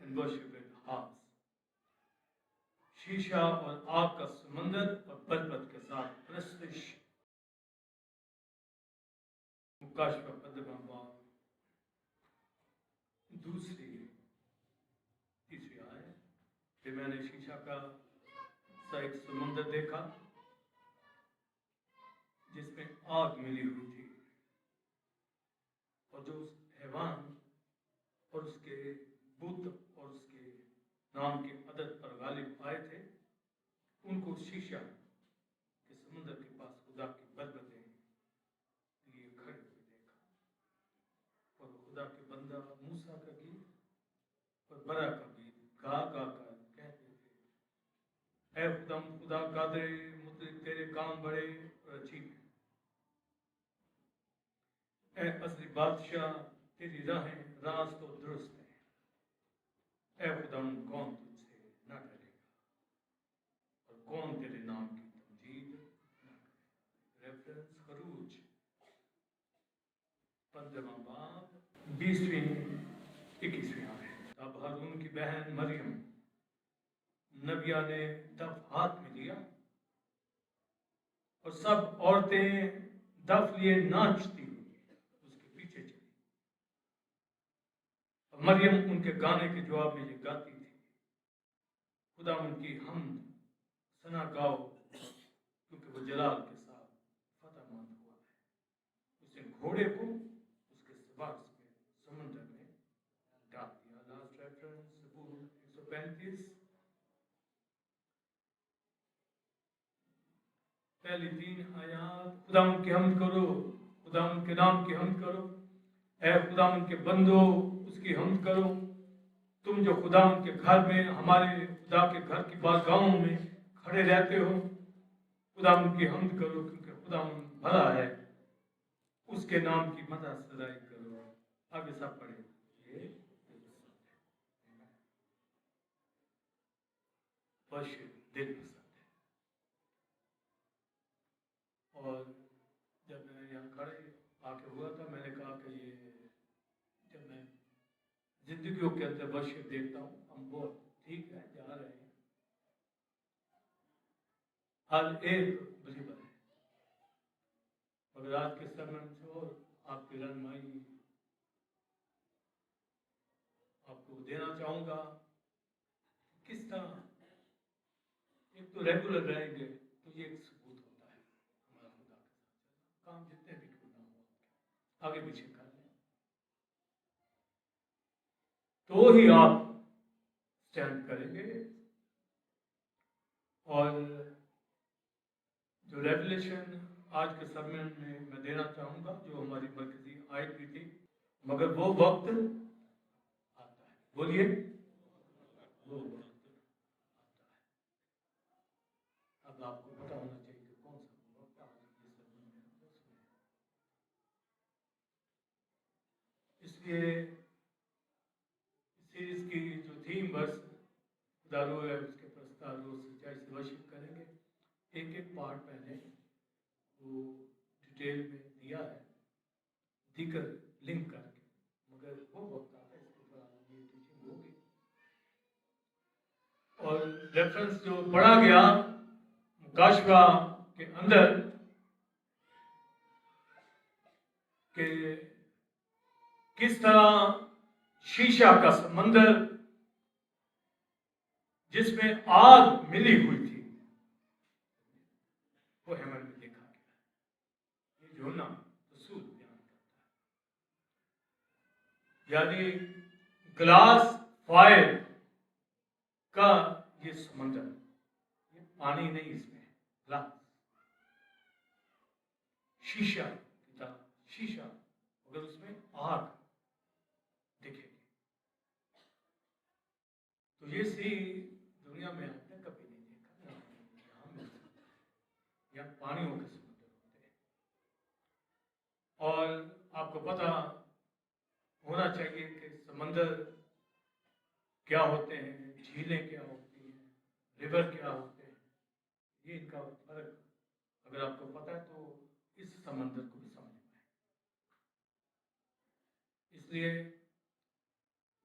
and worship in hearts. शीशा और आग का समंदर और पर्वत के साथ प्रस्तिश मुकाशवा पद्मा बाग दूसरी तीसरी आए कि मैंने शीशा का सा एक समुंदर देखा जिसमें आग मिली हुई थी और जो उस हैवान और उसके बुत और उसके नाम के अदद पर गालिब आए थे उनको शीशा के समुंदर के पास खुदा की बरकतें लिए खड़े हुए देखा और खुदा के बंदा मूसा का गीत और बरा का गीत गा गा कर कहते थे, ऐ खुदा कादरे मुतलिक तेरे काम बड़े और अजीब हैं। ऐ असली बादशाह तेरी राहें राज तो दुरुस्त है। ऐ खुदा कौन तुझसे न डरेगा और कौन तेरे नाम की तमजीद न करेगा। रेफरेंस खरूज 15वां बाब 20वीं 21वीं आयत। अब हारून की बहन मरियम नबिया ने दफ हाथ में लिया और सब औरतें दफ लिए नाचती हुई उसके पीछे चली। मरियम उनके गाने के जवाब में ये गाती थी, खुदा उनकी हमद सना गाओ क्योंकि वो जलाल के साथ फतहमंद हुआ है। उसने घोड़े को उसके सवार में समुद्र में डाल दिया। लास्ट रेफरेंस सबूर 135 पहली 3 आयात। खुदा उनकी हमद करो, खुदा उनके नाम की हमद करो, ऐ खुदा उनके बंदो उसकी हमद करो, तुम जो खुदा उनके घर में हमारे खुदा के घर की बारगाहों में खड़े रहते हो, खुदा उनकी हमद करो क्योंकि खुदा भला है, उसके नाम की मदद सराई करो। आगे सब पढ़े। दिल पसंद है। और जब मैं यहाँ खड़े आके हुआ था मैंने कहा कि ये जब मैं जिंदगियों के अंदर वर्शिप देखता हूँ हम बहुत ठीक है जा रहे हैं, हर एक बिलीवर है, मगर आज के समय से और आपकी रहनुमाई आपको देना चाहूँगा किस तरह एक तो रेगुलर रहेंगे तो ये एक सबूत होता है हमारा खुदा के साथ काम जितने भी क्यों ना हो आगे पीछे कर लें तो ही आप स्टैंड करेंगे। और जो रेवलेशन आज के समय में मैं देना चाहूँगा जो हमारी मरकजी आयत भी थी, मगर वो वक्त आता है, बोलिए वो वक्त आता है। अब आपको पता होना चाहिए कि कौन सा वक्त आ रहा है। इसलिए सीरीज की जो थीम वर्स दारू है उसके प्रस्ताव सच्चाई से वर्शिप करेंगे। एक एक पार्ट पहले वो डिटेल में दिया है दिकर लिंक करके, मगर वो वक्त आता है इसके दौरान ये टीचिंग होगी। और रेफरेंस जो पढ़ा गया मुकाशवा के अंदर के किस तरह शीशा का समंदर जिसमें आग मिली हुई थी वो हेमन में देखा गया। ये यूहन्ना रसूल बयान करता है, यानी ग्लास फायर का ये समंदर, ये पानी नहीं इसमें ग्लास शीशा की तरह शीशा, अगर उसमें आग दिखेगी तो ये सी दुनिया में आपने कभी नहीं देखा। यहाँ मिल सकता है, यहाँ पानियों के समुद्र होते हैं। और आपको पता होना चाहिए कि समंदर क्या होते हैं, झीलें क्या होती हैं, रिवर क्या होते हैं, ये इनका फर्क अगर आपको पता है तो इस समंदर को भी समझ पाए। इसलिए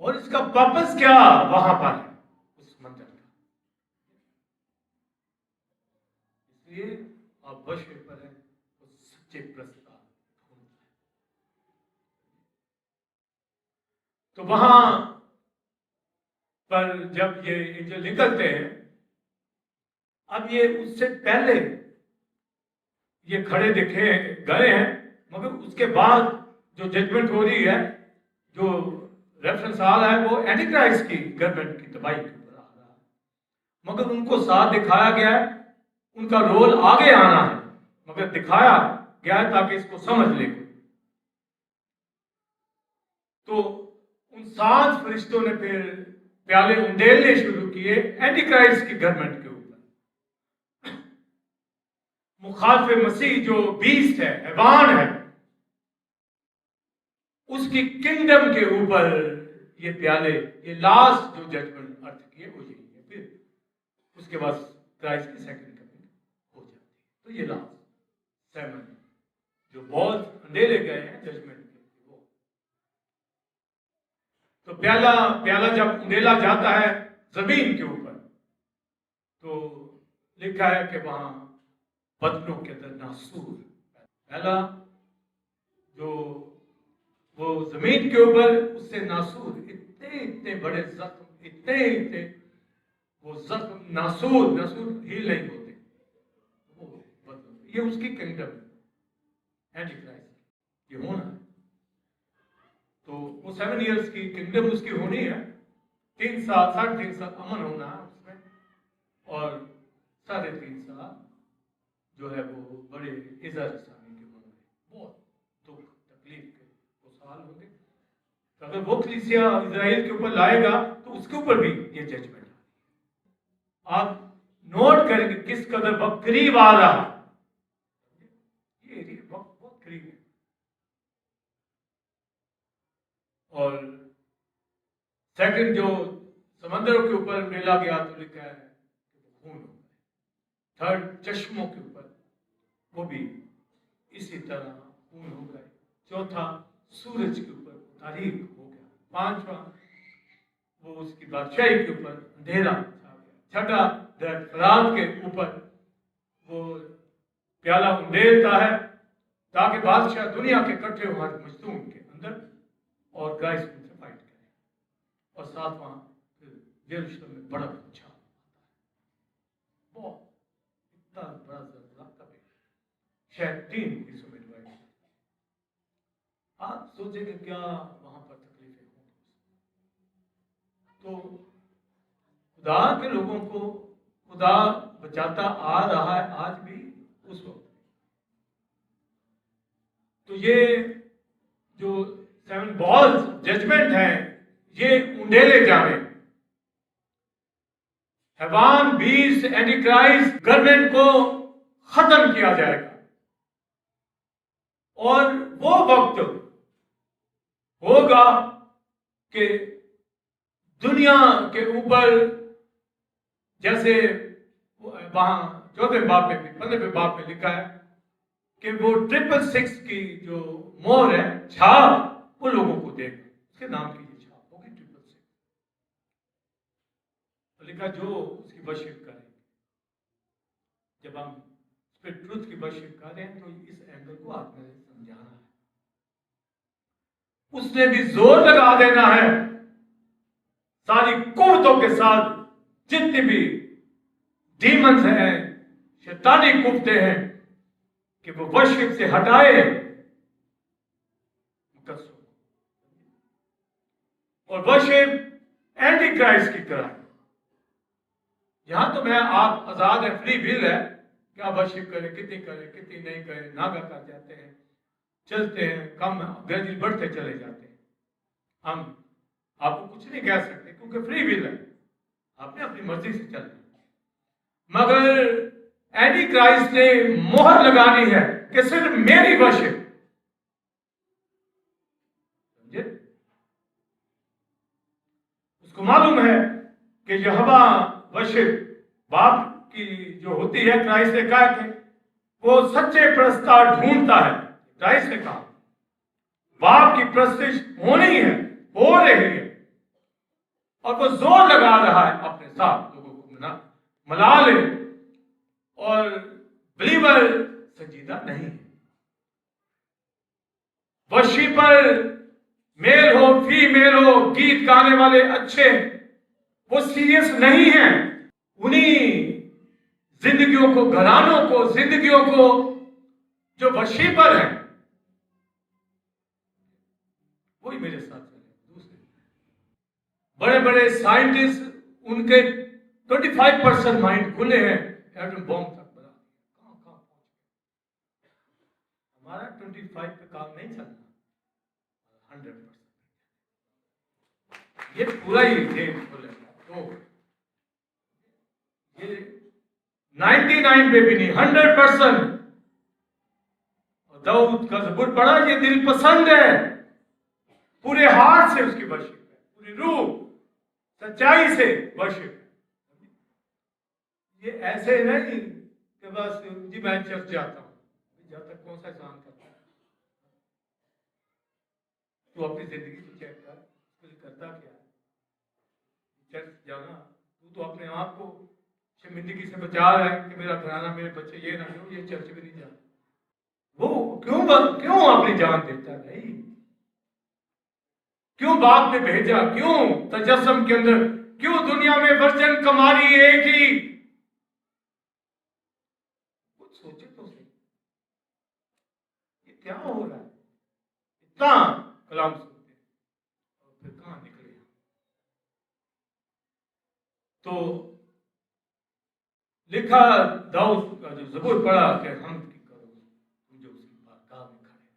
और इसका पर्पस क्या वहां पर है उस मंदिर का। इसलिए आप वर्शिप पर है उस सच्चे प्रस्ताव ढूंढता है। तो वहां पर जब ये एंजल निकलते हैं, अब ये उससे पहले ये खड़े दिखे गए हैं, मगर उसके बाद जो जजमेंट हो रही है, जो रेफरेंस आ रहा है वो एंटीक्राइस्ट की गवर्नमेंट की तबाही के ऊपर आ रहा है। मगर उनको साथ दिखाया गया है, उनका रोल आगे आना है, मगर दिखाया गया है ताकि इसको समझ ले। तो उन 7 फरिश्तों ने फिर प्याले उंडेलने शुरू किए एंटीक्राइस्ट की गवर्नमेंट के ऊपर। मुखालिफ मसीह जो बीस्ट है, हैवान है, उसकी किंगडम के ऊपर ये प्याले, ये लास्ट जो जजमेंट अर्थ किए वो यही है। फिर उसके बाद क्राइस्ट की सेकंड कमिंग हो जाती है। तो ये लास्ट 7 जो बॉल्स अंडेले गए हैं जजमेंट के, वो तो प्याला जब उंडेला जाता है जमीन के ऊपर, तो लिखा है कि वहां बदनों के अंदर नासूर, पहला जो वो जमीन के ऊपर, उससे नासूर, इतने बड़े जख्म, इतने वो जख्म नासूर हील नहीं होते। वो ये उसकी किंगडम है, एंटीक्राइस्ट, ये होना है। तो वो 7 इयर्स की किंगडम उसकी होनी है। 3 साल 3.5 साल अमन होना है उसमें, और 3.5 साल जो है वो बड़े इज़्ज़त इस्लामी के होंगे, बहुत दुख तकलीफ के वो साल होंगे। तो अगर वो कलीसिया इजराइल के ऊपर लाएगा तो उसके ऊपर भी ये जजमेंट आ। आप नोट करेंगे किस कदर वक्त करीब आ रहा, ये वक्त बहुत करीब है। और सेकंड जो समंदरों के ऊपर मिला गया तो लिखा है खून हो गए। थर्ड चश्मों के ऊपर, वो भी इसी तरह खून हो गए। चौथा सूरज के ऊपर तारीक हो गया। 5वां वो उसकी बादशाही के ऊपर अंधेरा छा गया। छठा फरात के ऊपर वो प्याला उंडेलता है ताकि बादशाह दुनिया के इकट्ठे हो हर मजदूम के अंदर और क्राइस्ट उनसे फाइट करे। और 7वां यरूशलेम में बड़ा अच्छा बहुत इतना बड़ा जल्जला कभी शायद 3 हिस्सों में डिवाइड। आप सोचेंगे क्या वहां पर तकलीफें होंगी। तो खुदा के लोगों को खुदा बचाता आ रहा है आज भी उस वक्त। तो ये जो 7 बॉल्स जजमेंट है, ये उंडेले जाने, हैवान बीस्ट एंटीक्राइस्ट गवर्नमेंट को खत्म किया जाएगा। और वो वक्त होगा कि दुनिया के ऊपर, जैसे वहां 4वें बाब में भी 15वें बाब में लिखा है कि वो 666 की जो मोहर है, छाप, वो लोगों को देगा। उसके नाम की ये छाप होगी 666। लिखा जो उसकी वर्शिप करें। जब हम स्पिरिट ट्रूथ की वर्शिप कर रहे हैं तो इस एंगल को आपने समझाना है। उसने भी जोर लगा देना है सारी कुव्वतों के साथ, जितनी भी डीमंस हैं, शैतानी कुव्वतें हैं, कि वो वर्शिप से हटाए और वर्शिप एंटी क्राइस्ट की कराए। यहां तो मैं आप आजाद है, फ्री विल है कि आप वर्शिप करें, कितनी करें कितनी नहीं करें, नागा कर जाते हैं, चलते हैं, कम ग्रेजुअली बढ़ते चले जाते हैं। हम आपको कुछ नहीं कह सकते क्योंकि फ्री विल है, आपने अपनी मर्जी से चलना। मगर एंटी क्राइस्ट ने मोहर लगानी है कि सिर्फ मेरी वर्शिप, समझे? उसको मालूम है कि यहोवा वर्शिप बाप की जो होती है, क्राइस्ट ने कहा कि वो सच्चे प्रस्ताव ढूंढता है। क्राइस्ट ने कहा बाप की प्रस्तिश होनी है, हो रही है, और वो जोर लगा रहा है अपने साथ लोगों को मला ले, और बिलीवर संजीदा नहीं है। वर्शिपर मेल हो फीमेल हो, गीत गाने वाले अच्छे, वो सीरियस नहीं है। उन्हीं जिंदगियों को, घरानों को, जिंदगियों को जो वर्शिपर है वही मेरे साथ चले। दूसरे बड़े बड़े साइंटिस्ट, उनके 25% माइंड खुले हैं, एटम बॉम्ब तक बना, कहां कहां पहुंच गए। हमारा 25 पे काम नहीं चलता, 100%। ये पूरा ही गेम खुले, तो ये 99 पे भी नहीं, 100%। दाऊद का ज़बूर पढ़ा, ये दिल पसंद है, पूरे हार्ट से उसकी वर्शिप है, पूरी रूह सच्चाई से वर्शिप है। ये ऐसे नहीं कि बस जी मैं चर्च जाता हूं, जाता कौन सा एहसान करता है। तू अपनी जिंदगी को चेक कर, करता क्या है। चर्च जाना, तू तो अपने आप को शर्मिंदगी से बचा रहा है कि मेरा घराना, मेरे बच्चे ये ना हो, ये चर्च भी नहीं जाते। वो क्यों अपनी जान देता नहीं? क्यों बाप ने भेजा? क्यों तजस्सुम के अंदर? क्यों दुनिया में वर्जन कमारी एक ही? कुछ सोचे तो सही, ये क्या हो रहा है? इतना कलाम सुनते और फिर कहां निकले। तो लिखा दाऊद का जो ज़बूर पढ़ा कि हम की करो तुम जो उसकी बारगाह में खड़े रहते,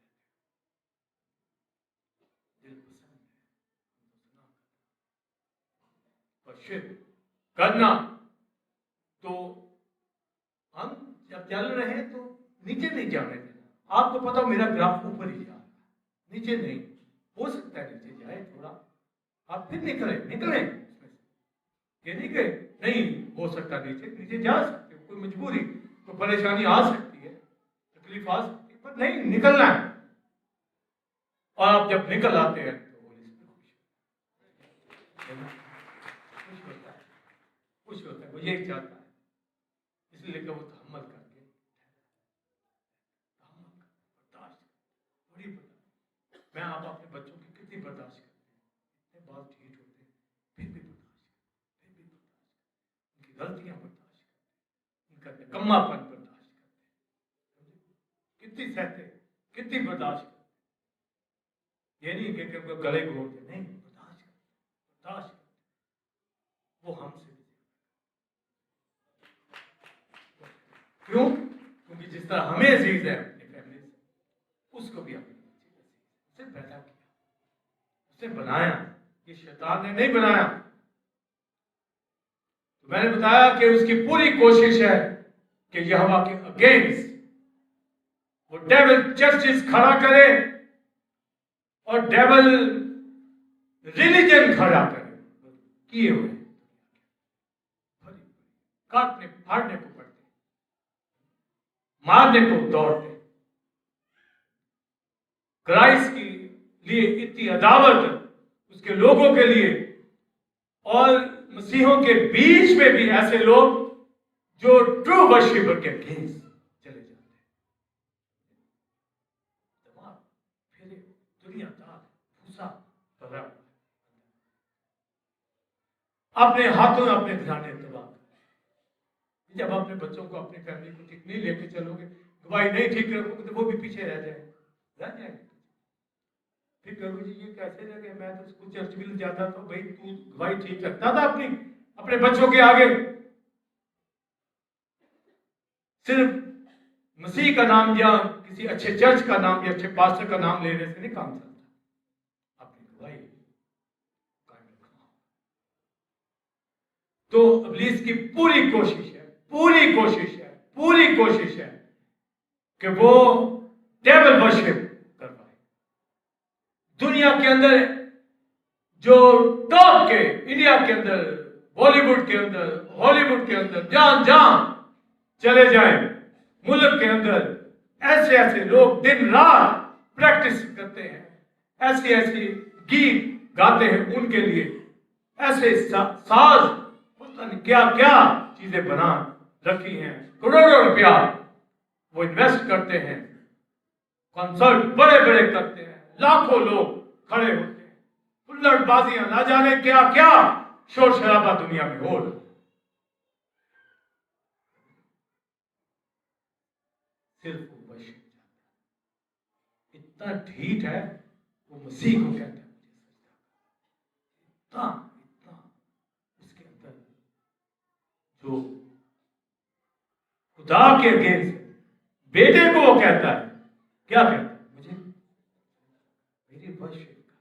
दिल पसंद है वर्शिप करना। तो हम जब चल रहे हैं तो नीचे नहीं जाने देना। आपको पता हो मेरा ग्राफ ऊपर ही जा रहा है, नीचे नहीं। हो सकता है नीचे जाए थोड़ा, आप फिर निकले ये नहीं कि नहीं हो सकता, नीचे जा सकते हो, कोई मजबूरी, कोई परेशानी आ सकती है, तकलीफ आ सकती है, पर नहीं, निकलना है। और आप जब निकल आते हैं तो होली खुश होता है, वो यही चाहता है, इसलिए कि वो तहम्मुल करके बर्दाश्त, बड़ी बर्दाश्त। मैं आप अपने बच्चों की कितनी बर्दाश्त करते हैं, बहुत ठीक होते हैं, फिर भी गलतियां बर्दाश्त करते, उनका निकम्मापन बर्दाश्त करते, कितनी सहते, कितनी बर्दाश्त करते। ये नहीं कि गले घोटते, नहीं, बर्दाश्त करते। वो हमसे क्यों? क्योंकि जिस तरह हमें अजीज है अपनी फैमिली से, उसको भी अपनी उसे पैदा किया, उसे बनाया। ये शैतान ने नहीं बनाया। मैंने बताया कि उसकी पूरी कोशिश है कि यहोवा के अगेंस्ट वो डेविल चर्चेस खड़ा करे और डेविल रिलीजन खड़ा करे। किए हुए काटने फाड़ने को पड़ते, मारने को दौड़ते। क्राइस्ट के लिए इतनी अदावत उसके लोगों के लिए, और मसीहों के बीच में भी ऐसे लोग जो ट्रू वर्शिपर के अगेंस्ट चले जाते हैं। दिमाग फिर दुनियादार भूसा भरा, अपने हाथों में अपने घराने तबाह। जब अपने बच्चों को, अपनी फैमिली को ठीक नहीं लेके चलोगे, गवाही नहीं ठीक रखोगे, तो वो भी पीछे रह जाएंगे। फिर कहोगे जी ये कैसे लगे, मैं तो स्कूल चर्च भी जाता था। भाई तू गवाही ठीक रखता था अपने बच्चों के आगे? सिर्फ मसीह का नाम या किसी अच्छे चर्च का नाम या अच्छे पास्टर का नाम लेने से नहीं काम चलता, अपनी गवाही कायम रखना। तो इब्लीस की पूरी कोशिश है कि वो डेविल वर्शिप करवाए। दुनिया के अंदर जो टॉप के, इंडिया के अंदर, बॉलीवुड के अंदर, हॉलीवुड के अंदर, जहां चले जाए मुल्क के अंदर, ऐसे लोग दिन रात प्रैक्टिस करते हैं, ऐसे गीत गाते हैं उनके लिए, ऐसे साज पता नहीं क्या क्या चीजें बना रखी हैं, करोड़ों रुपया वो इन्वेस्ट करते हैं, कॉन्सर्ट बड़े बड़े करते हैं, लाखों लोग खड़े होते हैं, हुल्लड़बाजियां ना जाने क्या क्या शोर शराबा दुनिया में हो रहा है। सिर्फ वो बश इतना ढीठ है, वो मसीह को कहता है इतना इतना उसके अंदर जो खुदा के अगेंस्ट बेटे को वो कहता है, क्या कहता है, मुझे मेरी वश का,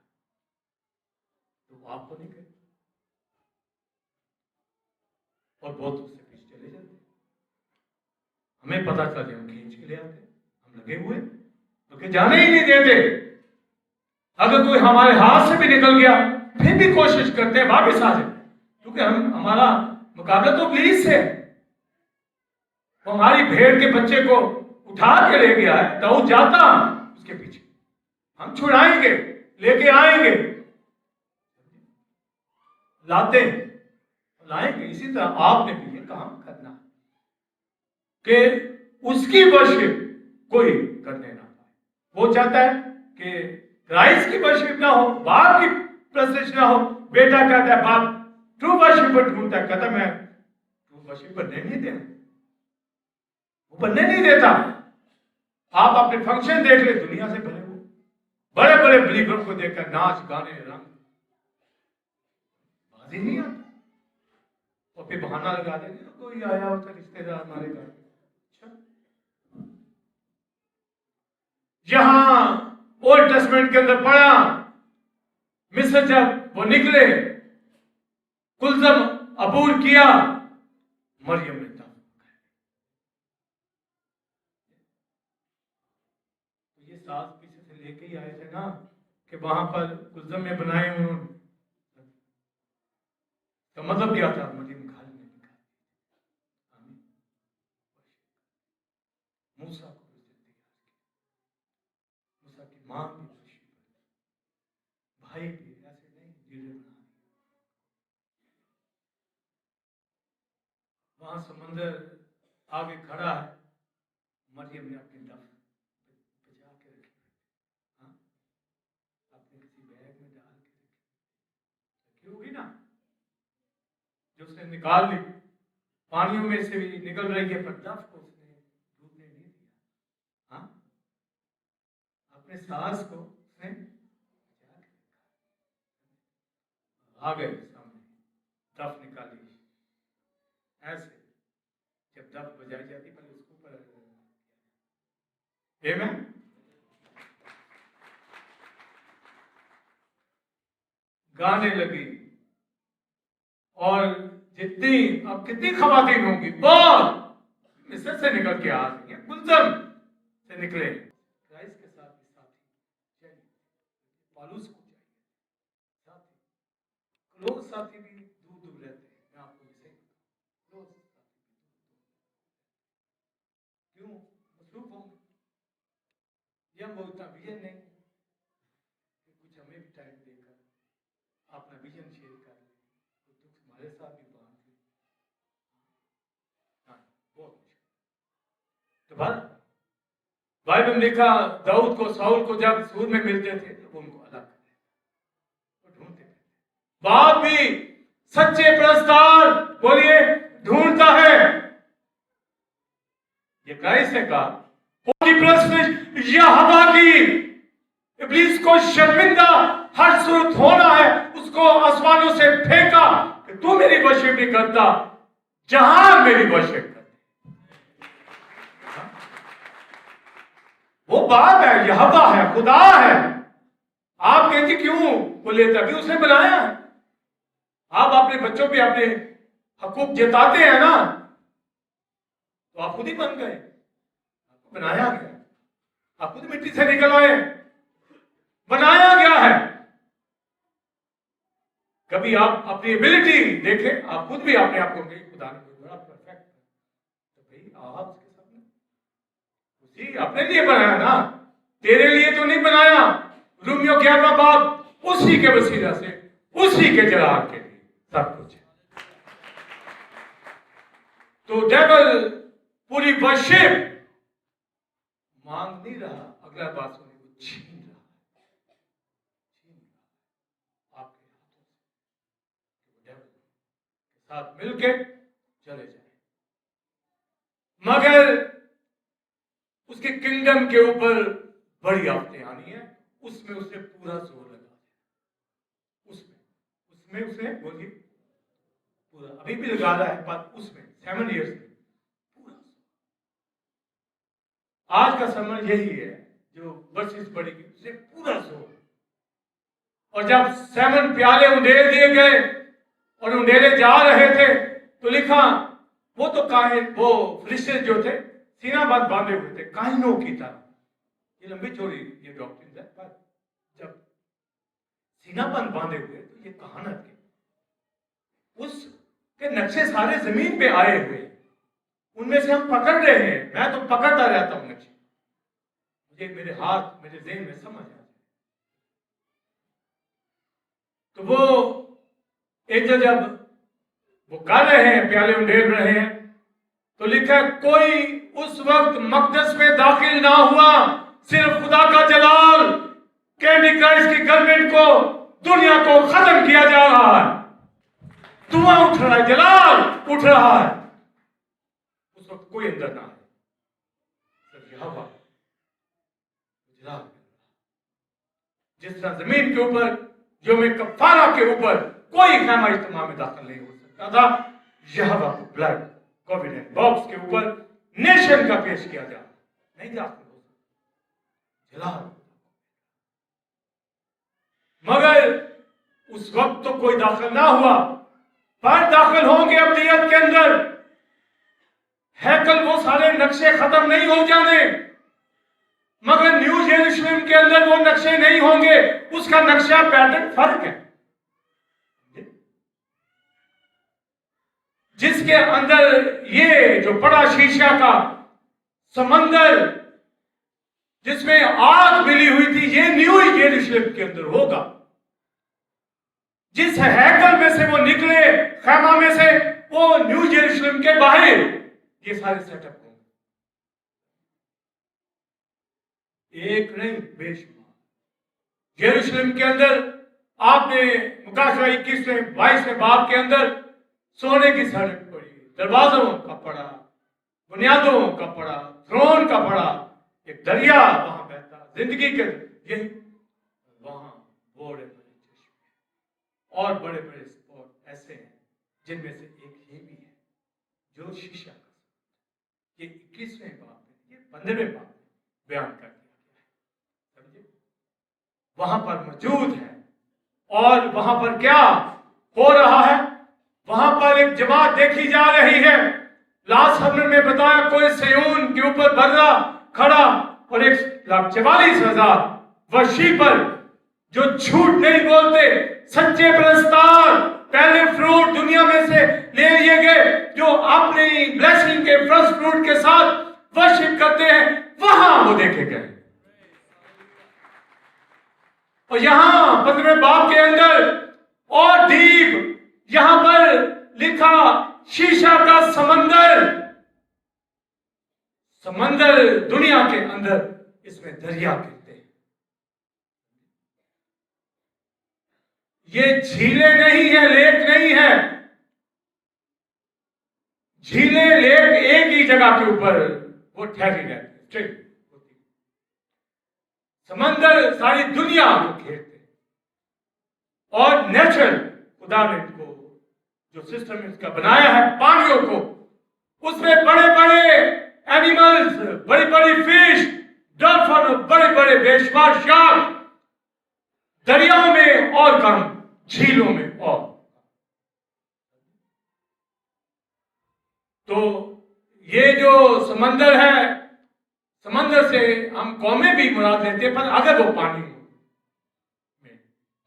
तो आपको नहीं कहता, और बहुत उससे पीछे चले जाते। हमें पता चलता हम खींच के ले आते, हम लगे हुए तो जाने ही नहीं देते। अगर कोई हमारे हाथ से भी निकल गया फिर भी कोशिश करते हैं वापिस आ जाए, क्योंकि हमारा मुकाबला तो इब्लीस है। वो हमारी भेड़ के बच्चे को उठा के ले गया है, दाऊद जाता उसके पीछे, हम छुड़ाएंगे, लेके आएंगे, लाते लाएंगे। इसी तरह आपने भी ये काम करना कि उसकी वर्शिप कोई करने ना पाए। वो चाहता है कि क्राइस्ट की वर्शिप ना हो, बाप की प्रस्तुति ना हो। बेटा कहता है बाप ट्रू वर्शिपर ढूंढता है, कहता मैं ट्रू वर्शिपर नहीं देना, वो बनने नहीं देता। आप अपने फंक्शन देख ले, दुनिया से भरे हुए बड़े बड़े बिलीवर को देखकर नाच गाने रंग बाजी नहीं आता, और फिर बहाना लगा देते कोई आया होता रिश्तेदार हमारे घर। अच्छा, जहां ओल्ड टेस्टमेंट के अंदर पढ़ा, मिस्र जब वो निकले, कुलजम अबूर किया, मरियम ने तब तो ये सास पीछे से लेके ही आए थे ना कि वहां पर कुलजम में बनाए उन्होंने, तो मतलब क्या था, मरियम घर में निकाल मूसा को मूसा की मां भी खुशी, भाई भी ऐसे नहीं लीडर बना। वहां समंदर आगे खड़ा है, मरियम ने अपनी डफ बचा के रखी, हाँ अपने किसी बैग में डाल के रखी होगी ना, जो उसने निकाल ली, पानियों में से भी निकल रही है, पर डफ को उसने डूबने नहीं दिया। हाँ, अपने सास को उसने आ गए सामने, डफ निकाली, ऐसे जब डफ बजाई जाती पहले उसको ऊपर आमेन। गाने लगी, और जितनी अब कितनी खवातीन होंगी, बहुत मिस्र से निकल के आ रही है, कुलजम से निकले, क्राइस्ट के साथ साथी चाहिए, पौलुस को चाहिए साथी, क्लोज साथी भी दूर दूर रहते हैं। मैं आपको इसे क्लोज साथी क्यों मसरूफ होंगे, या वो इतना विजन नहीं कि कुछ हमें भी टाइम देकर अपना विजन शेयर कर ले, तो तुम्हारे साथ भी बात है। हाँ, बहुत मुश्किल। तो बाइबल में लिखा, दाऊद को साउल को जब सूर में मिलते थे तो उनको अलग कर ढूंढते थे। बाप भी सच्चे प्रस्तार बोलिए ढूंढता है। ये क्राइस्ट ने कहा, यहोवा की इब्लीस को शर्मिंदा हर सूरत होना है, उसको आसमानों से फेंका कि तू मेरी वर्शिप नहीं करता, जहां मेरी वर्शिप करते। वो बाप है, यहोवा है, खुदा है। आप कहती क्यों वो लेता, भी उसने बनाया है। आप अपने बच्चों पे अपने हकूक जताते हैं ना, तो आप खुद ही बन गए, आपको बनाया गया, आप खुद मिट्टी से निकल आए, बनाया गया है। कभी आप अपनी एबिलिटी देखें, आप खुद भी अपने आप को खुदा ने बड़ा परफेक्ट, तो भाई आप उसके सामने उसी अपने लिए बनाया ना, तेरे लिए तो नहीं बनाया। रोमियो 11वां बाब उसी के वसीला से, उसी के जलाल के लिए तो डेविल पूरी वर्शिप मांग नहीं रहा, अगला बात सुनिए, वो छीन रहा आपके हाथों से, डेविल के साथ मिलके चले जाए। मगर उसके किंगडम के ऊपर बड़ी आफतें आनी है, उसमें उसने पूरा जोर लगा दिया। उसमें उसने बोलिए पूरा, अभी भी लगा रहा है, पर उसमें 7 years में पूरा। आज का समय यही है, जो वर्सेस पड़ेगी उससे पूरा जोर। और जब 7 प्याले उंडेल दिए गए और उंडेले जा रहे थे, तो लिखा वो तो काहिन, वो फरिश्ते जो थे सीना बंद बांधे हुए थे काहिनों की तरह। ये लंबी चौड़ी ये डॉक्ट्रिन है, पर जब सीना बंद बांधे हुए तो ये कहानत के उसके नक्शे सारे जमीन पे आए हुए, उनमें से हम पकड़ रहे हैं। मैं तो पकड़ता रहता हूं नक्शे, मुझे मेरे हाथ मेरे ज़हन में समझ आ जाए। तो वो एक जब वो कर रहे हैं, प्याले उंडेल रहे हैं, तो लिखा कोई उस वक्त मकदस में दाखिल ना हुआ, सिर्फ खुदा का जलाल, कैंडी क्रश की गवर्नमेंट को, दुनिया को खत्म किया जा रहा है, धुआं उठ रहा है, जलाल उठ रहा है। उस वक्त कोई अंदर ना है, सिर्फ यहोवा जलाल। जिस तरह जमीन के ऊपर यौम कफारा के ऊपर कोई खैमा इज्तिमा में दाखिल नहीं हो सकता था, यहोवा को ब्लड कोविडेंट बॉक्स के ऊपर नेशन का पेश किया जा नहीं दाखिल हो सकता, जलाल। मगर उस वक्त तो कोई दाखिल ना हुआ, पर दाखिल होंगे अब्दियत के अंदर। हैकल वो सारे नक्शे खत्म नहीं हो जाने, मगर न्यू यरूशलेम के अंदर वो नक्शे नहीं होंगे, उसका नक्शा पैटर्न फर्क है। जिसके अंदर ये जो बड़ा शीशा का समंदर जिसमें आग मिली हुई थी, ये न्यू यरूशलेम के अंदर होगा। जिस हैकल में से वो निकले, खैमा में से, वो न्यू यरूशलेम के बाहर ये सारे सेटअप होंगे, एक नहीं बेशुमार। यरूशलेम के अंदर आपने मुकाशवा 21-22 बाब के अंदर सोने की सड़क पड़ी, दरवाजों का पड़ा, बुनियादों का पड़ा, थ्रोन का पड़ा, एक दरिया वहां बहता, जिंदगी के यही वहां बड़े बड़े चश्मे और बड़े बड़े स्पॉट ऐसे हैं, जिनमें से एक ये भी है जो शीशा का, ये 21वें बाब में, ये 15वें बाब में बयान कर दिया गया है, समझे? वहां पर मौजूद है। और वहां पर क्या हो रहा है? वहां पर एक जमात देखी जा रही है। लास्ट हमने में बताया कोई सिय्योन के ऊपर बर्रा खड़ा और 1,44,000 वर्शिपर जो झूठ नहीं बोलते, सच्चे परस्तार, पहले फ्रूट दुनिया में से ले लिए गए, जो अपनी ब्लेसिंग के फर्स्ट फ्रूट के साथ वर्शिप करते हैं, वहां वो देखे गए। और यहां 15वें बाब के अंदर और दीप, यहां पर लिखा शीशा का समंदर, समंदर दुनिया के अंदर, इसमें दरिया गिरते हैं। ये झीलें नहीं है, लेक नहीं है। झीलें लेक एक ही जगह के ऊपर वो ठहरी रहती है, समंदर सारी दुनिया को घेरते। और नेचुरल खुदा ने इनको जो सिस्टम इसका बनाया है, पानियों को, उसमें बड़े बड़े एनिमल्स, बड़ी बड़ी फिश, डॉल्फिन, बड़े बड़े बेशुमार शार्क, दरियाओं में और कम, झीलों में और। तो ये जो समंदर है, समंदर से हम कौमें भी मुराद लेते हैं, पर अगर वो पानी हो,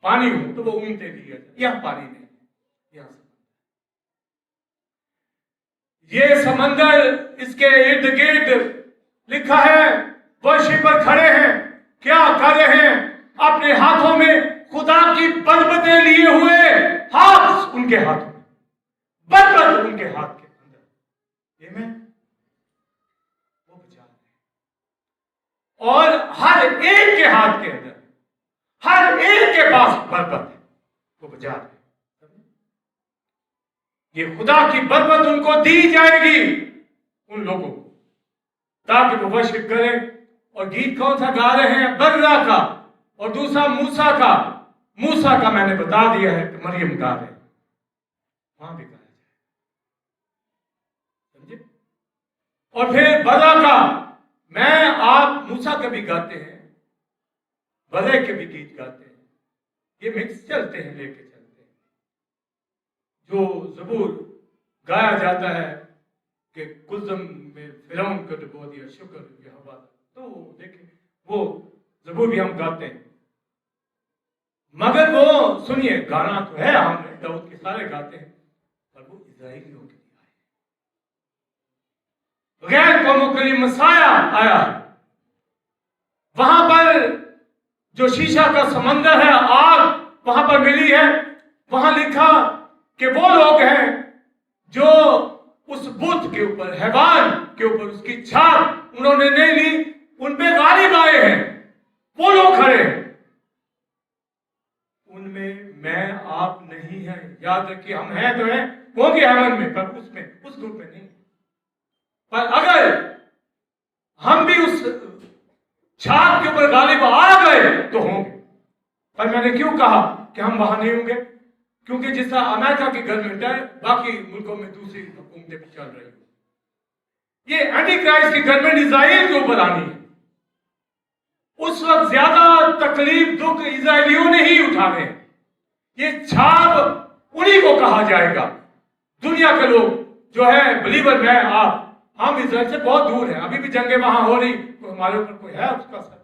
पानी हो तो वो ऊँटते दिया जाए, यह पानी नहीं, यह ये समंदर, इसके इर्द गिर्द लिखा है वर्शिपर खड़े हैं, क्या कर रहे हैं? अपने हाथों में खुदा की बरबतें लिए हुए, हाथ उनके हाथों में, बरबत उनके हाथ के अंदर, आमीन। वो बचा रहे और हर एक के हाथ के अंदर, हर एक के पास बरकत है, वो बचा रहे। ये खुदा की बरकत उनको दी जाएगी उन लोगों को, ताकि वो वर्शिप करें। और गीत कौन सा गा रहे हैं? बर्रा का, और दूसरा मूसा का। मूसा का मैंने बता दिया है कि मरियम गा रहे, वहां भी गाया जाए, समझे? और फिर बर्रा का, मैं आप मूसा के भी गाते हैं, बर्रे के भी गीत गाते हैं, ये मिक्स चलते हैं, लेके चलते हैं। जो जबूर गाया जाता है कि कुल्ज़म में फिरौन को डुबो दिया, शुक्र यहोवा, तो देखें वो जबूर भी हम गाते हैं। मगर वो सुनिए, गाना तो है हमने दाऊद के सारे गाते हैं, पर वो इज़राइलियों के लिए आए, गैर कौमों के लिए मसाया आया। वहां पर जो शीशा का समंदर है, आग वहां पर मिली है, वहां लिखा कि वो लोग हैं जो उस बुत के ऊपर, हैवान के ऊपर उसकी छाप उन्होंने नहीं ली, उन पे गालिब आए हैं, वो लोग खड़े हैं। उनमें मैं आप नहीं है, याद रखिए, हम हैं तो हैं वो भी हेवन में, पर उसमें, उस ग्रुप में नहीं। पर अगर हम भी उस छाप के ऊपर गालिब आ गए तो होंगे। पर मैंने क्यों कहा कि हम वहां नहीं होंगे? क्योंकि जिस तरह अमेरिका की गवर्नमेंट है, बाकी मुल्कों में दूसरी हुकूमतें भी चल रही है। ये एंटी क्राइस्ट की गवर्नमेंट इजराइल के ऊपर आनी है। उस वक्त ज्यादा तकलीफ दुख इजराइलियों ने ही उठाने। ये छाप उन्हीं को कहा जाएगा। दुनिया के लोग जो है बिलीवर, मैं आप, हम इजराइल से बहुत दूर हैं, अभी भी जंगें वहां हो रही, तो हमारे ऊपर कोई है उसका असर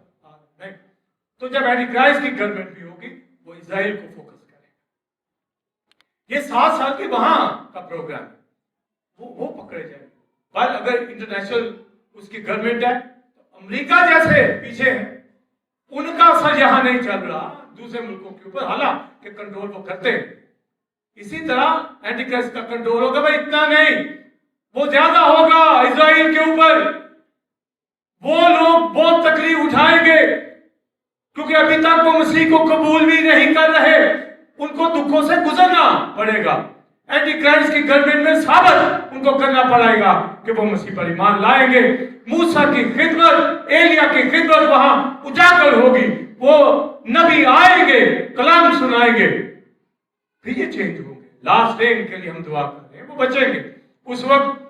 नहीं। तो जब एंटी क्राइस्ट की गवर्नमेंट भी होगी, वो इजराइल को फोकस करेगा। ये 7 साल की वहां का प्रोग्राम है, वो पकड़े जाएंगे। पर अगर इंटरनेशनल उसकी गवर्नमेंट है, तो अमेरिका जैसे पीछे है, उनका असर यहां नहीं चल रहा दूसरे मुल्कों के ऊपर, हालांकि कंट्रोल वो करते हैं। इसी तरह एंटी क्राइस्ट का कंट्रोल होगा, भाई इतना नहीं, वो ज्यादा होगा इजराइल के ऊपर। वो लोग बहुत तकलीफ उठाएंगे, क्योंकि अभी तक वो मसीह को कबूल भी नहीं कर रहे, उनको दुखों से गुजरना पड़ेगा। एंटी क्राइस्ट की गवर्नमेंट में साबित उनको करना पड़ेगा कि वो मसीह पर ईमान लाएंगे। मूसा की खिदमत, एलिया की खिदमत वहां उजागर होगी, वो नबी आएंगे, कलाम सुनाएंगे, फिर ये चेंज होंगे। लास्ट डे के लिए हम दुआ कर रहे हैं, वो बचेंगे उस वक्त।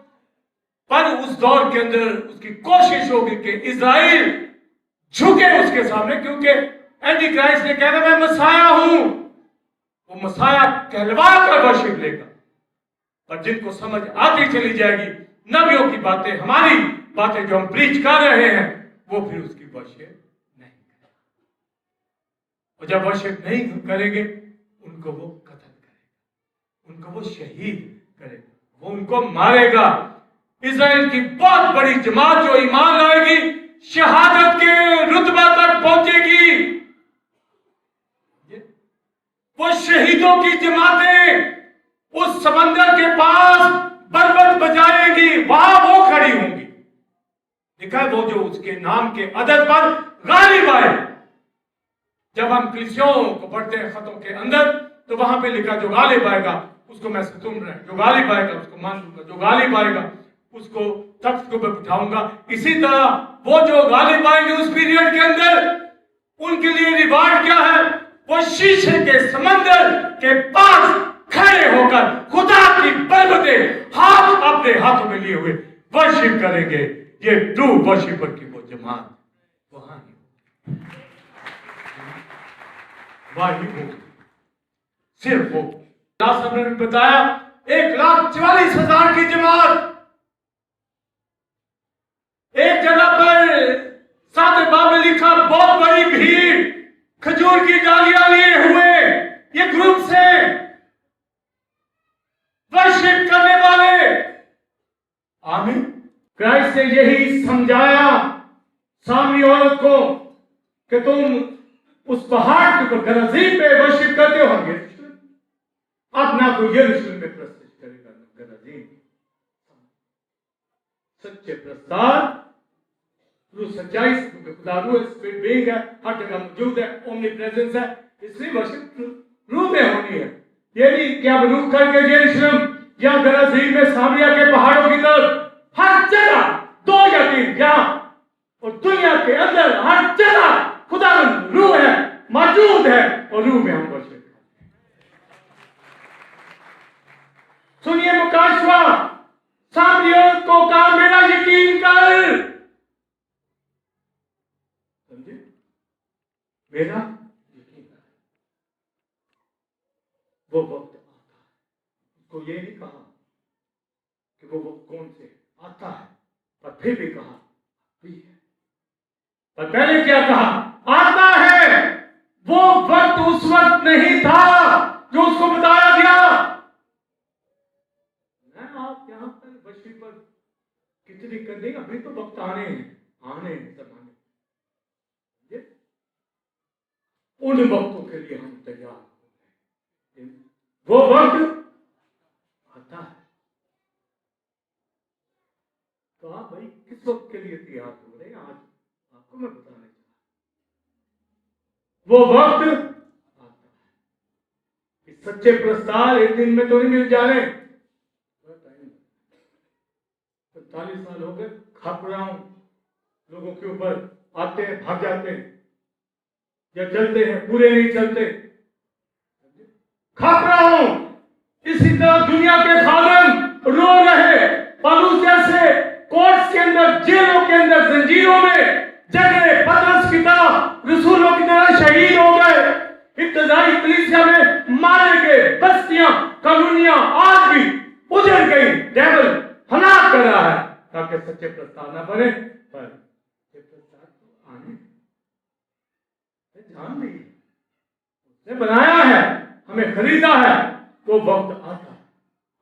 पर उस दौर के अंदर उसकी कोशिश होगी कि इजराइल झुके उसके सामने, क्योंकि एंटी क्राइस्ट ने कहना मैं मसाया हूं, वो मसाया कहलवा कर वर्शिप लेगा। पर जिनको समझ आती चली जाएगी नबियों की बातें, हमारी बातें जो हम प्रीच कर रहे हैं, वो फिर उसकी वर्शिप नहीं करेगा। और जब वर्शिप नहीं करेंगे, उनको वो कत्ल करेगा, उनको वो शहीद करेगा, वो उनको मारेगा। इजराइल की बहुत बड़ी जमात जो ईमान लाएगी, शहादत के रुतबा तक पहुंचेगी। वो शहीदों की जमातें उस समंदर के पास बरबत बजाएंगी, वहां वो खड़ी होंगी। देखा वो जो उसके नाम के अदद पर गालिब आए। जब हम कलीसियाओं को पढ़ते हैं खतों के अंदर, तो वहां पे लिखा जो गालिब आएगा उसको मैं सतूम रहा, जो गालिब आएगा उसको मान लूंगा, जो गालिब आएगा उसको तख्त को मैं बिठाऊंगा। इसी तरह वो जो गालिब आएंगे उस पीरियड के अंदर, उनके लिए रिवार्ड क्या है? वो शीशे के समंदर के पास खड़े होकर खुदा की बरकतें हाथ अपने हाथों में लिए हुए वर्शिप करेंगे। ये ट्रू वर्शिपर की वो जमात वहां ही होगी, सिर्फ वो। ने बताया 1,44,000 की जमात एक जगह पर सात बाब में लिखा, बहुत बड़ी भीड़ खजूर की डालियां लिए हुए ये ग्रुप से वर्शिप करने वाले। आमीन। क्राइस्ट ने यही समझाया सामरी औरत को कि तुम उस पहाड़ के ऊपर गराजीम पे वर्शिप करते हो, हम अब ना कोई यरूशलेम में प्रस्तुत करेगा, गराजीम। सच्चे प्रसाद रूह सच्चाई से, क्योंकि खुदा रूह है, स्पिरिट बीइंग है, हर जगह मौजूद है, ओमनी प्रेजेंस है, इसलिए वर्शिप रूह में होनी है। ये नहीं कि आप रुक करके यरूशलेम या गराजीन में सामरिया के पहाड़ों की तरफ, हर जगह 2 या 3 जहां और दुनिया के अंदर हर जगह खुदा रूह है, मौजूद है, और रूह में हम वर्शिप करते हैं। सुनिए मुकाशवा, सामरियों को कहा मेरा यकीन कर, समझे, मेरा यकीन कर। वो वक्त आता है, उसको ये नहीं कहा कि वो वक्त कौन से आता है, पर फिर भी कहा भी है। पर पहले क्या कहा, आता है। वो वक्त उस वक्त नहीं था जो उसको बताया गया। आप यहां पर बशी पर कितनी कर देंगे, अभी तो वक्त आने हैं जमाने, उन वक्तों के लिए हम तैयार हो गए। वो वक्त आता है, तो आप भाई किस वक्त के लिए तैयार हो रहे हैं, आज आपको मैं बताने चाहता हूं। वो वक्त आता है। इस सच्चे प्रस्ताव एक दिन में तो नहीं मिल जाने। 45 साल हो गए, खप रहा हूं, लोगों के ऊपर आते हैं, भाग जाते हैं, या चलते हैं, पूरे नहीं चलते, खप रहा हूं। इसी तरह दुनिया के खादम रो रहे, पौलुस जैसे कोर्ट्स के अंदर, जेलों के अंदर, जंजीरों में जगह, पतरस पिता रसूलों की तरह शहीद हो गए, इब्तिदाई कलीसिया में मारे गए, बस्तियां, कॉलोनियां आज भी उजड़ गई। डेविल हलाक कर रहा है ताकि सच्चे प्रस्ताव न बने, पर सच्चे प्रस्ताव तो आने जान ली, उसने बनाया है, हमें खरीदा है। वो वक्त आता है,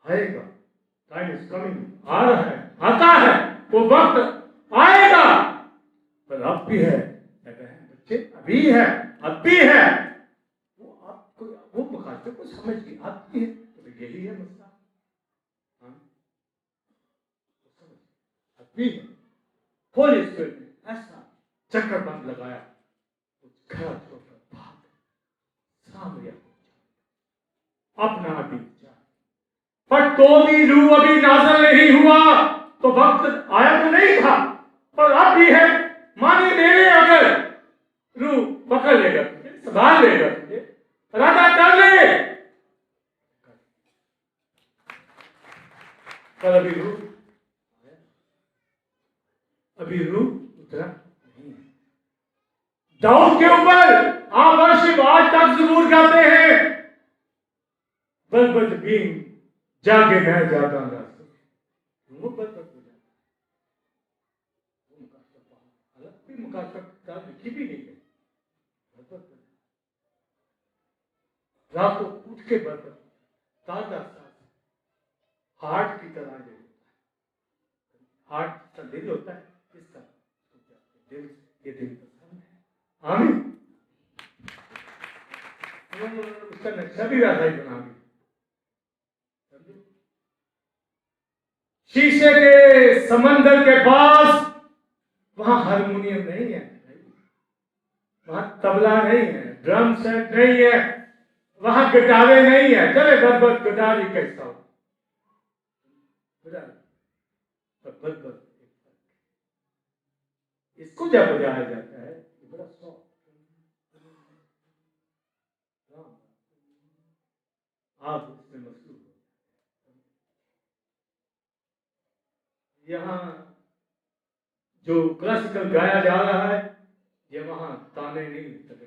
आएगा, टाइम इज कमिंग, आ रहा है, आता है, वो वक्त आएगा। पर अब भी है, बच्चे अभी है, अब भी है। वो आपको वो मुखातिब को समझ की आती है, तो यही है मसला। अब भी है। होली स्पिरिट ने ऐसा चक्कर बंद लगाया, घर छोड़कर भाग सामरिया अपना आदि, पर तो भी रूह अभी नाज़िल नहीं हुआ, तो वक्त आया तो नहीं था, पर अब भी है। माने मेरे अगर रूह पकड़ लेगा, संभाल लेगा, इरादा कर ले, पर अभी रूह उतरा नहीं है। दाऊद के ऊपर आप वर्शिप आज तक जरूर गाते हैं, बलबत बीन जागे मैं जागांगा, वो बलबत हो जाता है। अलग भी मुकाशवा लिखी भी नहीं है, रात को उठ के बलबत ताजा हार्ट की तरह जो हार्ट का दिल होता है, इसका दिल, ये दिल पसंद है। आमीन। उसका नक्शा भी वैसा ही बना दिया। शीशे के समंदर के पास वहां हारमोनियम नहीं है, वहां तबला नहीं है, ड्रम सेट नहीं है, वहां गिटारे नहीं है। चले बदबद गिटार ही कैसा हो, बदबद इसको जब बजाया जाता है बड़ा सॉफ्ट, आप उससे मशहूर हो। यहाँ जो क्लासिकल गाया जा रहा है, ये वहां ताने नहीं लगते।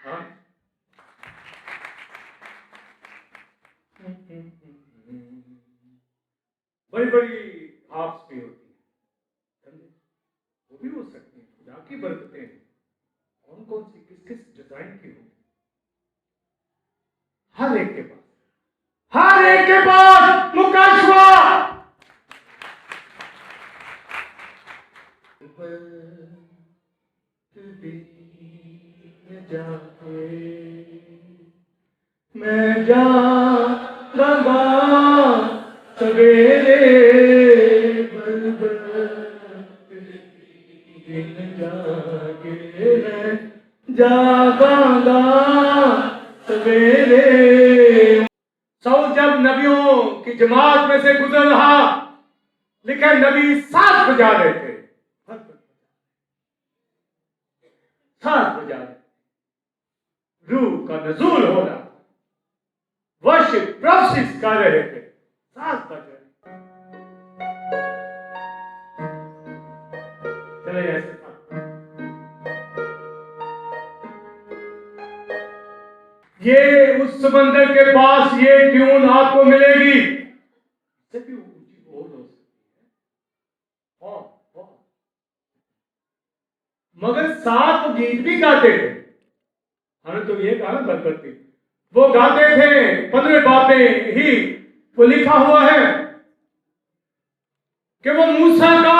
हाँ, बड़ी बड़ी हार्प्स भी होती है, वो भी हो सकती है। खुदा की बरकतें कौन कौन सी किस किस डिजाइन की होंगी, हर एक के पास मुकाशवा जागा सवेरे दिन जागे मैं जागांगा सवेरे। साउल जब नबियों की जमात में से गुजर रहा, लिखा नबी 7 बजा रहे थे, 7 बजा रहे, रूह का नजूल हो रहा, वर्शिप प्रोसेस कर रहे थे, 7 बजे। चले ऐसे था। ये उस समंदर के पास ये ट्यून आपको मिलेगी, से भी ऊंची और हो सकती है, मगर 7 गीत भी गाते थे। हमने तो ये कहा ना बरकत, वो गाते थे 15 बातें ही वो लिखा हुआ है कि वो मूसा का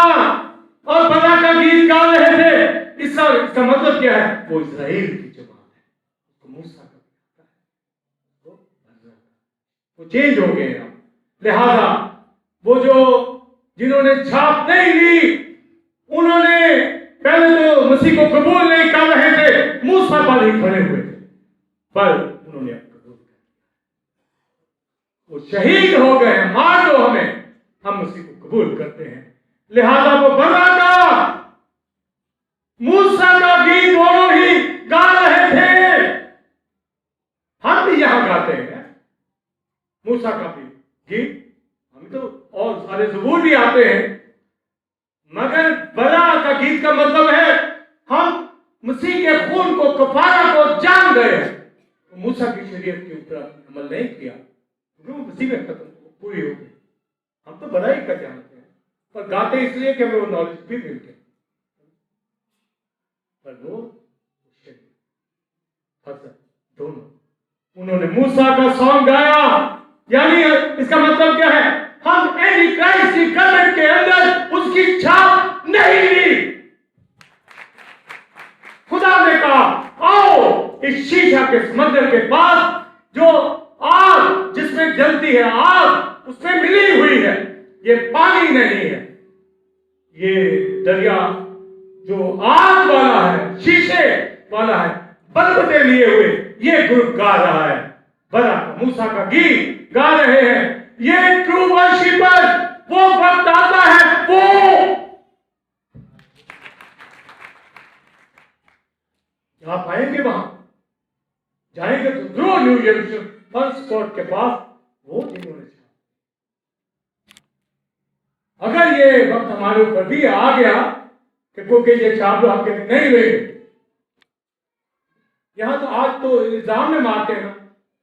और बना का गीत गा रहे थे। इसका मतलब क्या है? वो इस्राएल की जमात है, तो मूसा का वो चेंज हो गए हैं। लिहाजा वो जो जिन्होंने छाप नहीं ली, उन्होंने पहले तो मसीह को कबूल नहीं कर रहे थे, मूसा पर ही खड़े हुए थे, पर उन्होंने अब कबूल कर दिया। वो शहीद हो गए, मार दो हमें, हम मसीह को कबूल करते हैं। लिहाजा वो बना का मूसा का गीत दोनों ही गा रहे थे। हम भी यहां गाते हैं मूसा का भी गीत, हम तो और सारे ज़बूर भी आते हैं, मगर बरा का गीत का मतलब है हम मसीह के खून को, कफारा को जान गए हैं। तो मूसा की शरीयत के ऊपर अमल नहीं किया, क्योंकि वो मसीह में खत्म पूरी हो गई। हम तो बड़ा ही कर जानते हैं, पर गाते इसलिए कि हमें वो नॉलेज भी मिलती है, पर वो दोनों उन्होंने मूसा का सॉन्ग गाया। यानी इसका मतलब क्या है? हम एनी क्राइस्ट की गवर्नमेंट के अंदर उसकी छाप नहीं ली। खुदा ने कहा आओ इस शीशा के समंदर के पास, जो आग जिसमें जलती है आग उसमें मिली हुई है, ये पानी नहीं है, ये दरिया जो आग वाला है, शीशे वाला है, बलबते लिए हुए ये ग्रुप गा रहा है, बरा मूसा का गीत गा रहे हैं। ये ट्रू वर्शिपर, वो वक्त आता है, वो आप आएंगे वहां जाएंगे तो थ्रू न्यू यरूशलेम फर्स्ट स्पॉट के पास वो जिन्होंने, अगर ये वक्त हमारे ऊपर भी आ गया कि क्योंकि ये छाप हम नहीं लेंगे, यहां तो आज तो इल्जाम में मारते हैं,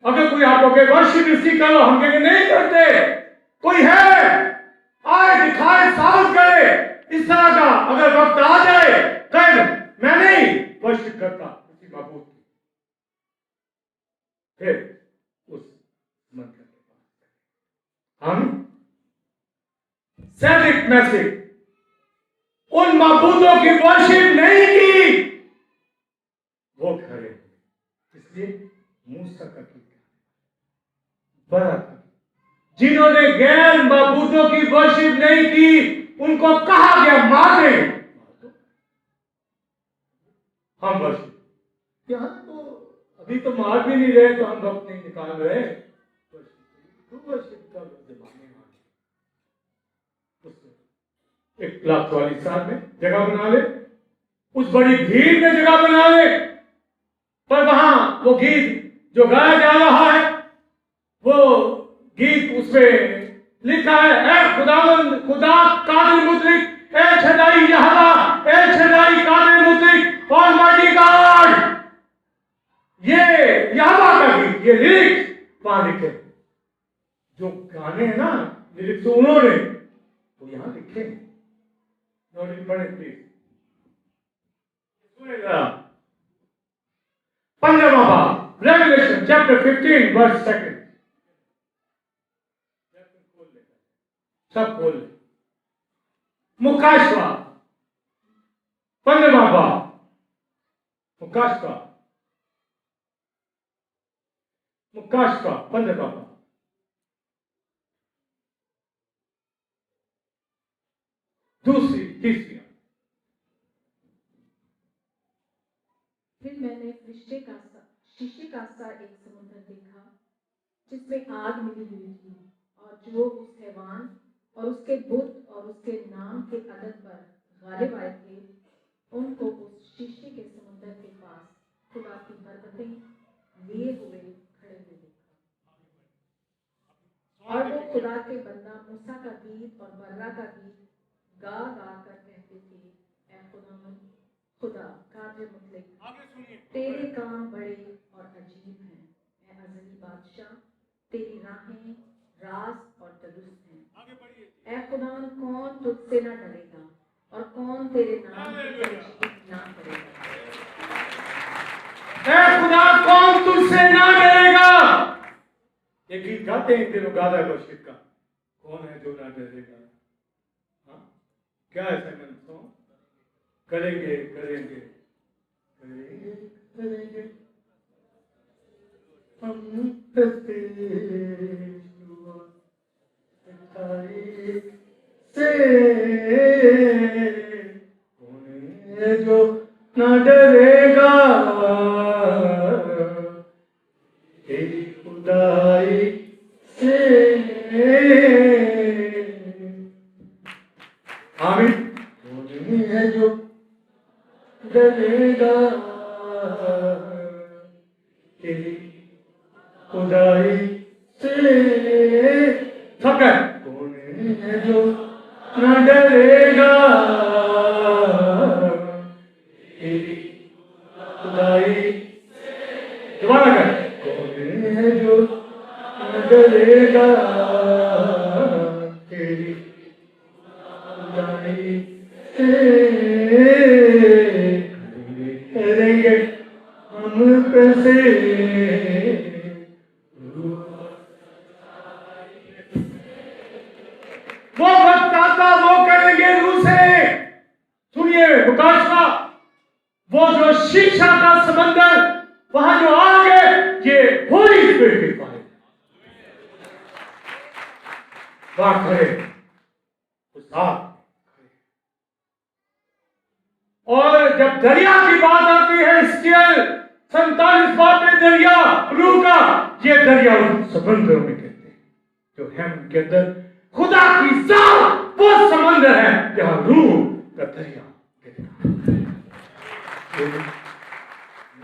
अगर कोई आपको कहे वर्शिप इसी करो, हम कहेंगे नहीं करते। कोई है आए दिखाए साबित करे इस तरह का, अगर वक्त आ जाए कहे मैं नहीं वर्शिप करता किसी माबूद की, फिर उस मंत्र के पास हम सैडिक मैसेज उन माबूदों की वर्शिप नहीं की, वो खड़े, इसलिए मूसा का गीत बड़ा, जिन्होंने गैर माबूदों की वर्शिप नहीं की उनको कहा गया मार दे, हम वर्शिप, यहां तो अभी तो मार भी नहीं रहे, तो हम वक्त नहीं निकाल रहे, वर्शिप का जमाने 1,40,000 साल में जगह बना ले, उस बड़ी भीड़ में जगह बना ले, पर वहां वो गीत जो गाया जा रहा है, वो गीत उसमें लिखा है ए खुदावंद खुदा कादिर मुतलिक, ए छदाई यहोवा, ए छदाई कादिर मुतलिक, ऑलमाइटी गॉड। ये यहोवा का गीत, ये लिरिक्स वहां लिखे, जो गाने हैं ना लिरिक्स उन्होंने वो यहां लिखे, नोटिस पढ़े प्लीज, सुनेगा 15वां बाब रेवलेशन चैप्टर 15 वर्स 2, सब खोल ले, मुकाशवा 15वां बाब, मुकाशवा मुकाशफा 15 बाब। दूसरी तीसरी। फिर मैंने शीशे का सा एक समुद्र देखा जिसमें आग मिली हुई थी, और जो उस हैवान और उसके बुत और उसके नाम के अदद पर गालिब आए थे, उनको उस शीशे के समुद्र के पास खुदा की बरकतें लिए हुए खड़े हुए देखा। और वो खुदा के बंदा मूसा का गीत और बर्रा का गीत गा गा कर कहते थे, ऐ खुदा कादिर मुतलक, तेरे काम बड़े और अजीब हैं। ऐ अज़ली बादशाह, तेरी राहें राज और दुरुस्त हैं। ऐ खुदा, कौन तुझसे न डरेगा और कौन तेरे नाम की तजदीद ना करेगा। ऐ खुदा, कौन तुझसे ना डरेगा। ये गीत गाते हैं दिनों गादा गौशिक का, कौन है जो ना डरेगा। हाँ, क्या है सैमन सॉन्ग? करेंगे करेंगे करेंगे करेंगे हम से, कौन है जो ना डरेगा तेरी खुदाई से। आमीन। कौन है जो डरेगा तेरी खुदाई से। सब है। कौन है जो न डरेगा तेरी खुदाई। दोबारा कर। कौन है जो न डरेगा तेरी खुदाई से। करेंगे हम कैसे। वो वक्त आता, वो करेंगे रूह से। सुनिए मुकाशफा, वो जो शिक्षा का समंदर, वहां जो आग है, ये होली स्पिरिट की फायर। बात करें उस आग। और जब दरिया की बात आती है, स्केल 47 बात में दरिया रूह का, ये दरिया उन समंदरों में कहते हैं जो है उनके अंदर खुदा की जात। वो समंदर है जहां रूह का दरिया कहते हैं।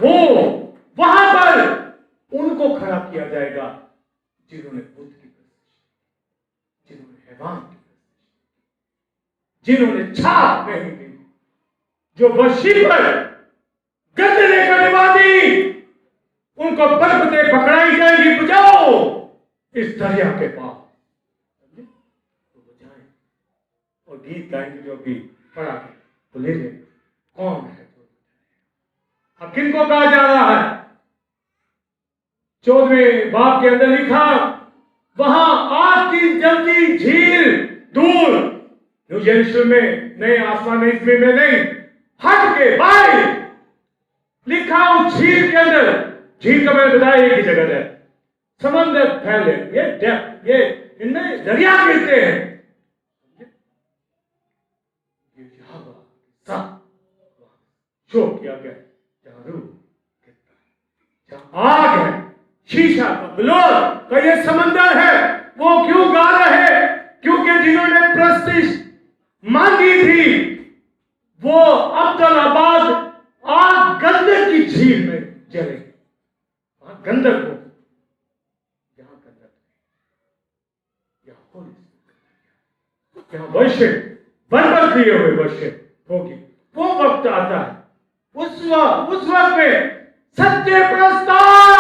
वो वहां पर उनको खड़ा किया जाएगा जिन्होंने बुद्ध की परस्तिश, जिन्होंने हैवान की परस्तिश, जिन्होंने छाप नहीं दी, जो वशीफर गंदले का निवादी, उनको बरकतें पकड़ाई जाएगी। बुझाओ इस दरिया के पास, तो बुझाएं और गीत गाएंगे जो भी पढ़ा है तो ले ले। कौन है जो अब किनको कहा जा रहा है? 14वें बाब के अंदर लिखा, वहां आग की जलती झील दूर, न्यू यरूशलेम में, नए आसमान में, इसमें में नहीं, हट के बाहर लिखा उस झील के अंदर। झील का मैंने बताया एक ही जगह है, समंदर फैले, ये डेप्थ, ये इनमें दरिया गिरते हैं। ये सब शो किया गया जहां रूह गिरता है, जहां आग है, शीशा का बिलोर का ये समंदर है। वो क्यों गा रहे हैं? क्योंकि जिन्होंने प्रस्तिश मांगी थी, वो अब्दुल्लाबाद आग गंधक की झील में जले। वहां गंधक हो, यहां गंधक नहीं, यहां वर्शिप, बरबर किए हुए वर्शिप होगी। वो वक्त आता है, उस वक्त में सच्चे प्रस्ताव,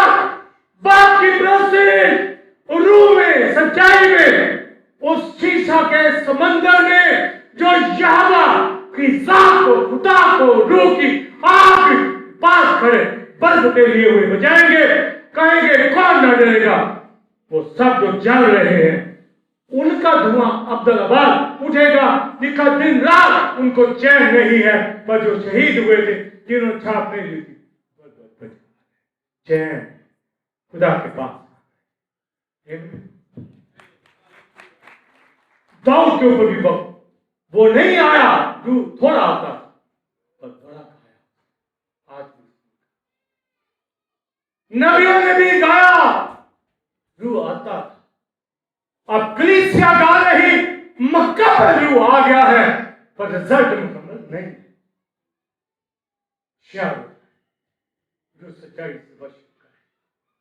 बाप की प्रस्तिश, रूह में, सच्चाई में, उस शीशा के समंदर में जो यहोवा की जात को, खुदा को, रूह की आग पास खड़े बरकतें लिए हुए बजाएंगे, कहेंगे कौन न डरेगा। वो सब जो जल रहे हैं, उनका धुआं अब्दुल्लाबाद उठेगा। लिखा दिन रात उनको चैन नहीं है, पर जो शहीद हुए थे, जिन्होंने छाप नहीं ली थी, चैन खुदा के पास। दाऊद के ऊपर भी वक्त वो नहीं आया जो थोड़ा आता पर बड़ा खाया। आज नबियों ने भी गाया, रूह आता था। अब कलीसिया गा रही, मक्का पर रूह आ गया है, पर रिजल्ट मुकम्मल नहीं। जो सच्चाई से वर्शिप करे,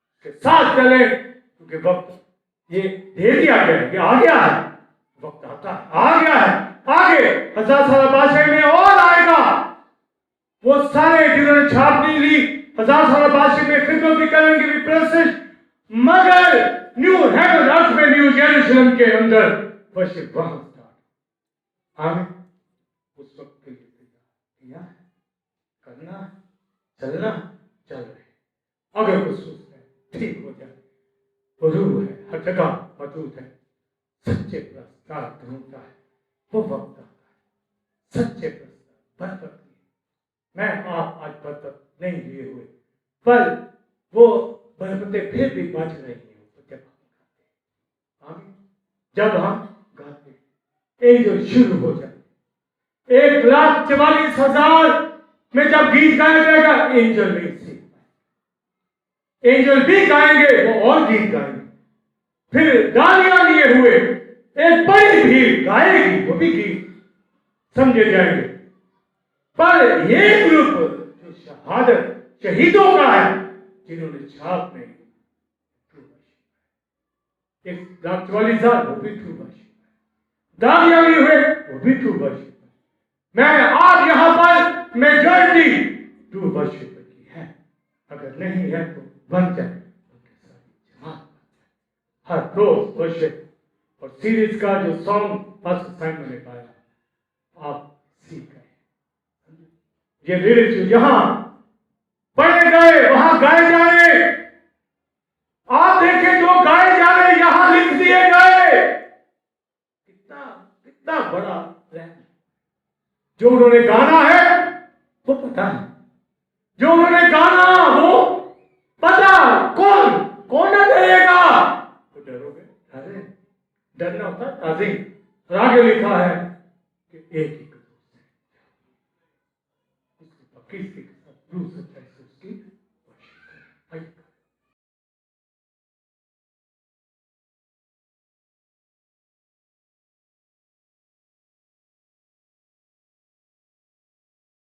उसके साथ चले, क्योंकि वक्त ये दे दिया गया है, ये आ गया है, वक्त आता है, आ गया है। आगे 1000 साल बादशाही में और आएगा। वो सारे जिन्होंने छाप नहीं ली 1000 साल बादशाही में खिदमत भी करेंगे, भी प्रोसेस, मगर न्यू हेवन अर्थ में, न्यू जेरूसलम के अंदर वर्शिप वहां स्टार्ट। आमीन। उस वक्त के लिए तैयार करना, चलना, चल रहे। अगर कुछ सोचते हैं ठीक हो जाए, वो रूह है, हर जगह मौजूद है, सच्चे प्रस्ताव ढूंढता है, वो वक्त आता है। सच्चे प्रस्ताव बरकत लिए। मैं आप आज बरकत नहीं लिए हुए, पर वो बरकतें फिर भी बच रही है जब हम गाते। जब हम गाते, एक जो शुरू हो जाए, 1,44,000 में जब गीत गाया जाएगा, एंजल नहीं सीख पाए। एंजल भी गाएंगे, वो और गीत गाएंगे। फिर गालियां लिए हुए एक बड़ी भीड़ गाएगी, वो भी गीत समझे जाएंगे। पर ये ग्रुप जो शहादत शहीदों का है, जिन्होंने छाप नहीं, 1,44,000 वो भी ट्रू वर्शिप। गालियां लिए हुए वो भी ट्रू वर्शिप। मैं आज यहां पर मेजॉरिटी ट्रू वर्शिप की है। अगर नहीं है तो बन जाए, उनके साथ जमात हर रोज वर्शिप। और सीरीज का जो सॉन्ग फर्स्ट साइमन ने गाया, आप सीख गए। ये लिरिक्स जो यहां पढ़े गए वहां गाए जा रहे, आप देखें जो गाए जा रहे यहां लिख दिए गए। कितना कितना बड़ा रहम। जो उन्होंने गाना है वो पता है, जो उन्होंने गाना वो पता। कौन कौन ना डरेगा? तो डरोगे? अरे डरना होता ताज़ीम। आगे लिखा है कि एक ही पक्की के साथ